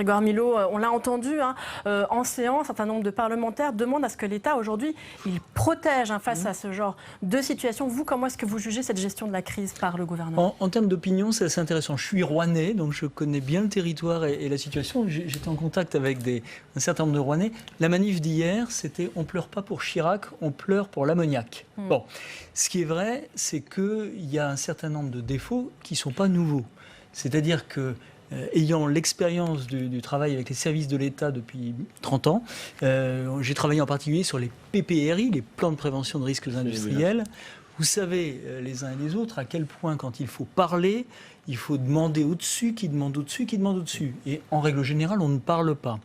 Grégoire Milot, on l'a entendu en séance, un certain nombre de parlementaires demandent à ce que l'État, aujourd'hui, il protège face à ce genre de situation. Vous, comment est-ce que vous jugez cette gestion de la crise par le gouvernement? En termes d'opinion, c'est assez intéressant. Je suis Rouennais, donc je connais bien le territoire et la situation. J'étais en contact avec un certain nombre de Rouennais. La manif d'hier, c'était « on pleure pas pour Chirac, on pleure pour l'ammoniac ». Bon, ce qui est vrai, c'est qu'il y a un certain nombre de défauts qui ne sont pas nouveaux. C'est-à-dire que ayant l'expérience du travail avec les services de l'État depuis 30 ans, j'ai travaillé en particulier sur les PPRI, les plans de prévention de risques industriels. Vous savez, les uns et les autres, à quel point, quand il faut parler, il faut demander au-dessus, qui demande au-dessus, qui demande au-dessus. Et en règle générale, on ne parle pas.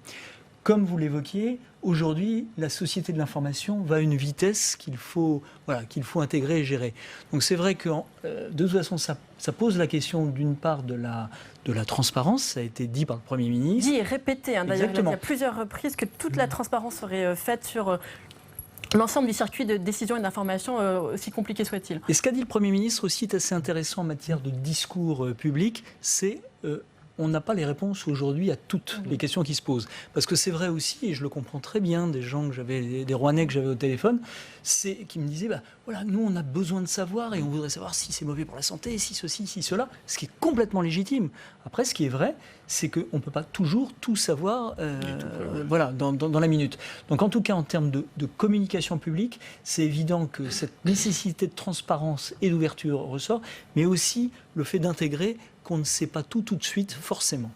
Comme vous l'évoquiez, aujourd'hui, la société de l'information va à une vitesse qu'il faut intégrer et gérer. Donc c'est vrai que de toute façon, ça pose la question d'une part de la transparence, ça a été dit par le Premier ministre. Dit et répété, d'ailleurs, il a dit à plusieurs reprises que toute la transparence serait faite sur l'ensemble du circuit de décision et d'information, aussi compliqué soit-il. Et ce qu'a dit le Premier ministre aussi est assez intéressant en matière de discours public, c'est on n'a pas les réponses aujourd'hui à toutes les questions qui se posent. Parce que c'est vrai aussi, et je le comprends très bien, des Rouennais que j'avais au téléphone, qui me disaient, voilà, nous on a besoin de savoir et on voudrait savoir si c'est mauvais pour la santé, si ceci, si cela, ce qui est complètement légitime. Après, ce qui est vrai, c'est qu'on ne peut pas toujours tout savoir dans la minute. Donc en tout cas, en termes de communication publique, c'est évident que cette nécessité de transparence et d'ouverture ressort, mais aussi le fait d'intégrer qu'on ne sait pas tout de suite, forcément.